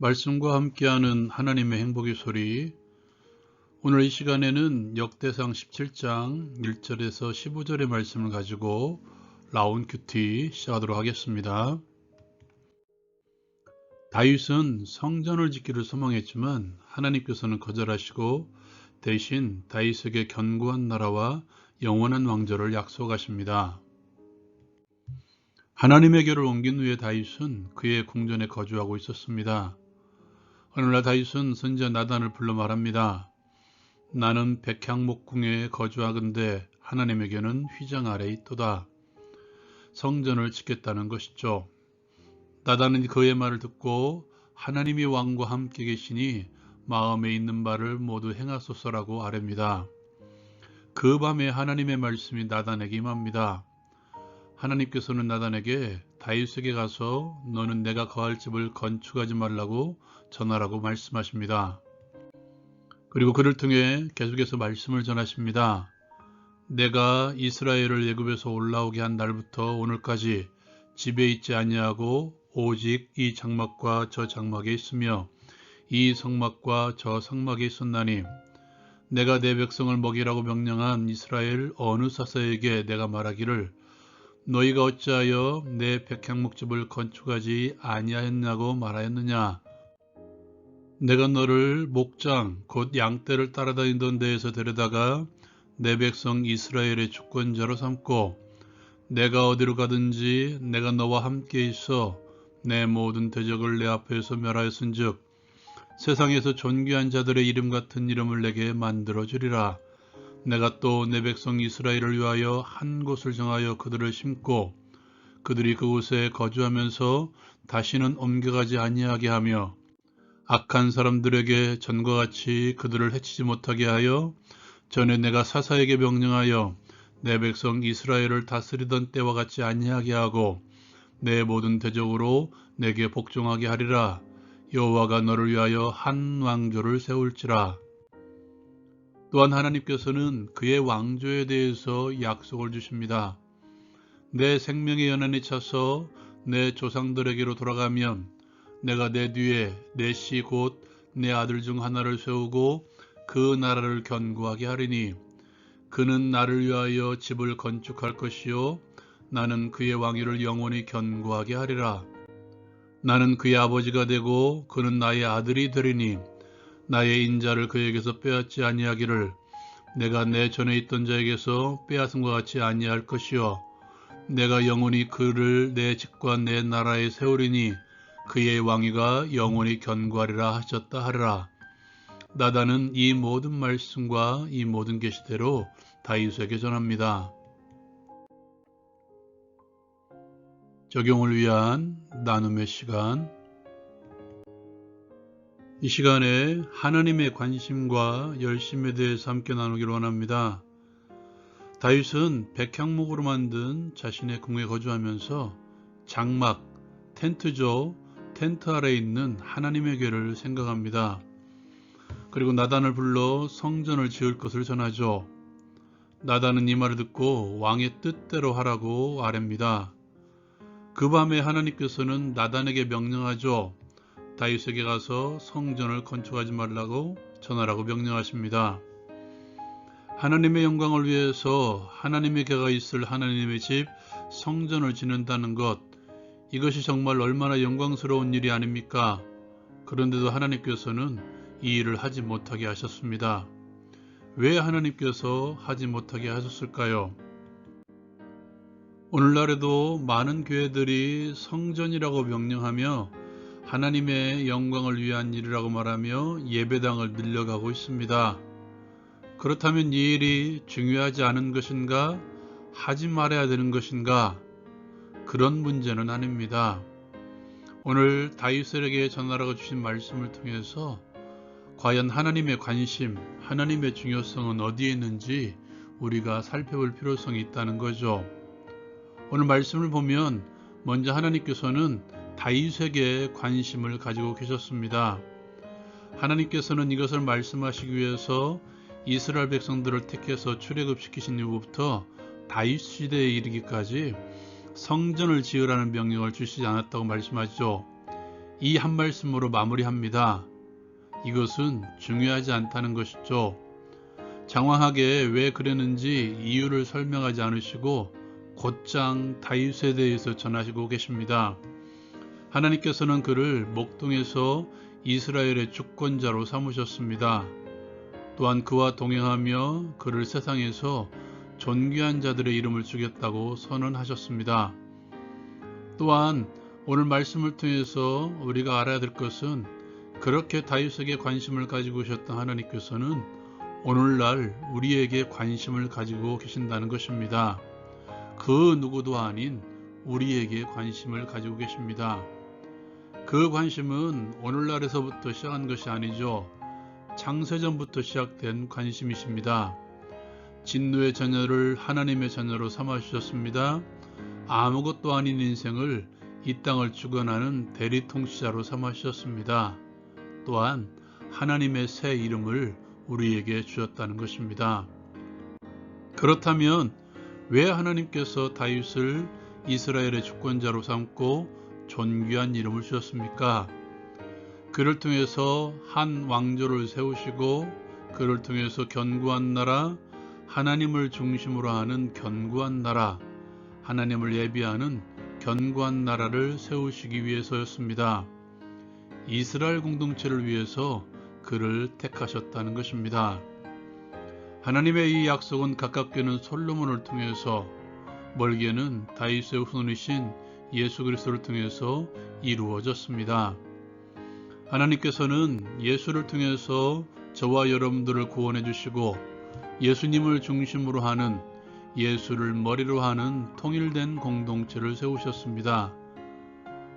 말씀과 함께하는 하나님의 행복의 소리. 오늘 이 시간에는 역대상 17장 1절에서 15절의 말씀을 가지고 라운 큐티 시작하도록 하겠습니다. 다윗은 성전을 짓기를 소망했지만 하나님께서는 거절하시고 대신 다윗에게 견고한 나라와 영원한 왕조를 약속하십니다. 하나님에게를 옮긴 후에 다윗은 그의 궁전에 거주하고 있었습니다. 어느 날 다윗은 선지자 나단을 불러 말합니다. 나는 백향목궁에 거주하건대 하나님에게는 휘장 아래 있도다. 성전을 짓겠다는 것이죠. 나단은 그의 말을 듣고 하나님이 왕과 함께 계시니 마음에 있는 바를 모두 행하소서라고 아뢰입니다. 그 밤에 하나님의 말씀이 나단에게 임합니다. 하나님께서는 나단에게 다윗에게 가서 너는 내가 거할 집을 건축하지 말라고 전하라고 말씀하십니다. 그리고 그를 통해 계속해서 말씀을 전하십니다. 내가 이스라엘을 애굽에서 올라오게 한 날부터 오늘까지 집에 있지 아니하고 오직 이 장막과 저 장막에 있으며 이 성막과 저 성막에 있었나니 내가 내 백성을 먹이라고 명령한 이스라엘 어느 사사에게 내가 말하기를 너희가 어찌하여 내 백향목집을 건축하지 아니하였냐고 말하였느냐. 내가 너를 목장 곧 양떼를 따라다니던 데에서 데려다가 내 백성 이스라엘의 주권자로 삼고 내가 어디로 가든지 내가 너와 함께 있어 내 모든 대적을 내 앞에서 멸하였은즉 세상에서 존귀한 자들의 이름 같은 이름을 내게 만들어 주리라. 내가 또 내 백성 이스라엘을 위하여 한 곳을 정하여 그들을 심고 그들이 그곳에 거주하면서 다시는 옮겨가지 아니하게 하며 악한 사람들에게 전과 같이 그들을 해치지 못하게 하여 전에 내가 사사에게 명령하여 내 백성 이스라엘을 다스리던 때와 같이 아니하게 하고 내 모든 대적으로 내게 복종하게 하리라. 여호와가 너를 위하여 한 왕조를 세울지라. 또한 하나님께서는 그의 왕조에 대해서 약속을 주십니다. 내 생명의 연한이 차서 내 조상들에게로 돌아가면 내가 내 뒤에 내 씨 곧 내 아들 중 하나를 세우고 그 나라를 견고하게 하리니 그는 나를 위하여 집을 건축할 것이요 나는 그의 왕위를 영원히 견고하게 하리라. 나는 그의 아버지가 되고 그는 나의 아들이 되리니 나의 인자를 그에게서 빼앗지 아니하기를 내가 내 전에 있던 자에게서 빼앗음과 같이 아니할 것이요 내가 영원히 그를 내 집과 내 나라에 세우리니 그의 왕위가 영원히 견고하리라 하셨다 하리라. 나단은 이 모든 말씀과 이 모든 계시대로 다윗에게 전합니다. 적용을 위한 나눔의 시간. 이 시간에 하나님의 관심과 열심에 대해서 함께 나누기를 원합니다. 다윗은 백향목으로 만든 자신의 궁에 거주하면서 장막, 텐트죠. 텐트 아래에 있는 하나님의 궤를 생각합니다. 그리고 나단을 불러 성전을 지을 것을 전하죠. 나단은 이 말을 듣고 왕의 뜻대로 하라고 아뢰입니다. 그 밤에 하나님께서는 나단에게 명령하죠. 다윗에게 가서 성전을 건축하지 말라고 전하라고 명령하십니다. 하나님의 영광을 위해서 하나님의 궤가 있을 하나님의 집 성전을 짓는다는 것, 이것이 정말 얼마나 영광스러운 일이 아닙니까? 그런데도 하나님께서는 이 일을 하지 못하게 하셨습니다. 왜 하나님께서 하지 못하게 하셨을까요? 오늘날에도 많은 교회들이 성전이라고 명령하며 하나님의 영광을 위한 일이라고 말하며 예배당을 늘려가고 있습니다. 그렇다면 이 일이 중요하지 않은 것인가? 하지 말아야 되는 것인가? 그런 문제는 아닙니다. 오늘 다윗에게 전하라고 주신 말씀을 통해서 과연 하나님의 관심, 하나님의 중요성은 어디에 있는지 우리가 살펴볼 필요성이 있다는 거죠. 오늘 말씀을 보면 먼저 하나님께서는 다윗에게 관심을 가지고 계셨습니다. 하나님께서는 이것을 말씀하시기 위해서 이스라엘 백성들을 택해서 출애굽시키신 이후부터 다윗 시대에 이르기까지 성전을 지으라는 명령을 주시지 않았다고 말씀하죠. 이 한 말씀으로 마무리합니다. 이것은 중요하지 않다는 것이죠. 장황하게 왜 그랬는지 이유를 설명하지 않으시고 곧장 다윗에 대해서 전하시고 계십니다. 하나님께서는 그를 목동에서 이스라엘의 주권자로 삼으셨습니다. 또한 그와 동행하며 그를 세상에서 존귀한 자들의 이름을 주겠다고 선언하셨습니다. 또한 오늘 말씀을 통해서 우리가 알아야 될 것은 그렇게 다윗에게 관심을 가지고 계셨던 하나님께서는 오늘날 우리에게 관심을 가지고 계신다는 것입니다. 그 누구도 아닌 우리에게 관심을 가지고 계십니다. 그 관심은 오늘날에서부터 시작한 것이 아니죠. 창세전부터 시작된 관심이십니다. 진노의 자녀를 하나님의 자녀로 삼아주셨습니다. 아무것도 아닌 인생을 이 땅을 주관하는 대리통치자로 삼아주셨습니다. 또한 하나님의 새 이름을 우리에게 주셨다는 것입니다. 그렇다면 왜 하나님께서 다윗을 이스라엘의 주권자로 삼고 존귀한 이름을 주셨습니까? 그를 통해서 한 왕조를 세우시고 그를 통해서 견고한 나라, 하나님을 중심으로 하는 견고한 나라, 하나님을 예비하는 견고한 나라를 세우시기 위해서였습니다. 이스라엘 공동체를 위해서 그를 택하셨다는 것입니다. 하나님의 이 약속은 가깝게는 솔로몬을 통해서, 멀게는 다윗의 후손이신 예수 그리스도를 통해서 이루어졌습니다. 하나님께서는 예수를 통해서 저와 여러분들을 구원해 주시고 예수님을 중심으로 하는, 예수를 머리로 하는 통일된 공동체를 세우셨습니다.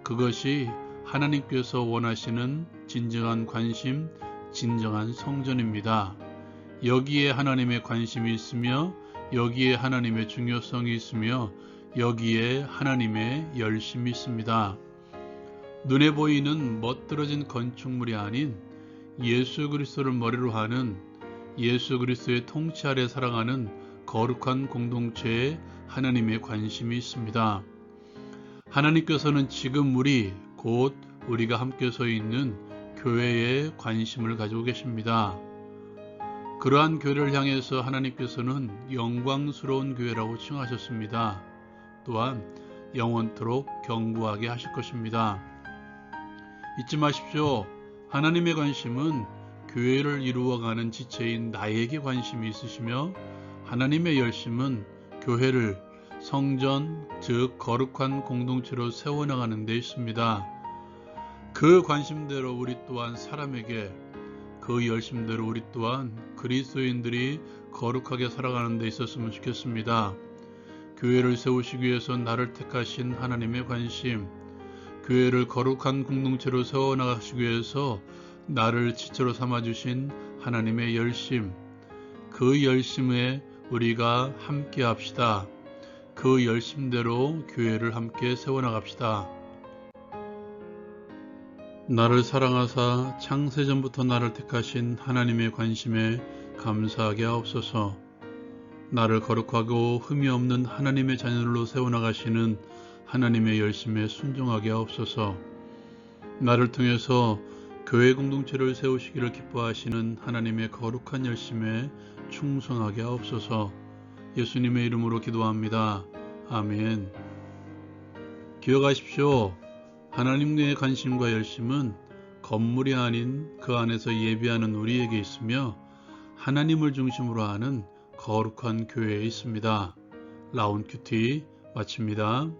그것이 하나님께서 원하시는 진정한 관심, 진정한 성전입니다. 여기에 하나님의 관심이 있으며 여기에 하나님의 중요성이 있으며 여기에 하나님의 열심이 있습니다. 눈에 보이는 멋들어진 건축물이 아닌 예수 그리스도를 머리로 하는, 예수 그리스도의 통치 아래 살아가는 거룩한 공동체에 하나님의 관심이 있습니다. 하나님께서는 지금 곧 우리가 함께 서 있는 교회에 관심을 가지고 계십니다. 그러한 교회를 향해서 하나님께서는 영광스러운 교회라고 칭하셨습니다. 또한 영원토록 견고하게 하실 것입니다. 잊지 마십시오. 하나님의 관심은 교회를 이루어가는 지체인 나에게 관심이 있으시며 하나님의 열심은 교회를 성전, 즉 거룩한 공동체로 세워나가는 데 있습니다. 그 관심대로 우리 또한 사람에게, 그 열심대로 우리 또한 그리스도인들이 거룩하게 살아가는 데 있었으면 좋겠습니다. 교회를 세우시기 위해서 나를 택하신 하나님의 관심, 교회를 거룩한 공동체로 세워나가시기 위해서 나를 지체로 삼아주신 하나님의 열심, 그 열심에 우리가 함께 합시다. 그 열심대로 교회를 함께 세워나갑시다. 나를 사랑하사 창세전부터 나를 택하신 하나님의 관심에 감사하게 하옵소서. 나를 거룩하고 흠이 없는 하나님의 자녀로 세워나가시는 하나님의 열심에 순종하게 하옵소서. 나를 통해서 교회 공동체를 세우시기를 기뻐하시는 하나님의 거룩한 열심에 충성하게 하옵소서. 예수님의 이름으로 기도합니다. 아멘. 기억하십시오. 하나님의 관심과 열심은 건물이 아닌 그 안에서 예비하는 우리에게 있으며 하나님을 중심으로 하는 거룩한 교회에 있습니다. 라운큐티 마칩니다.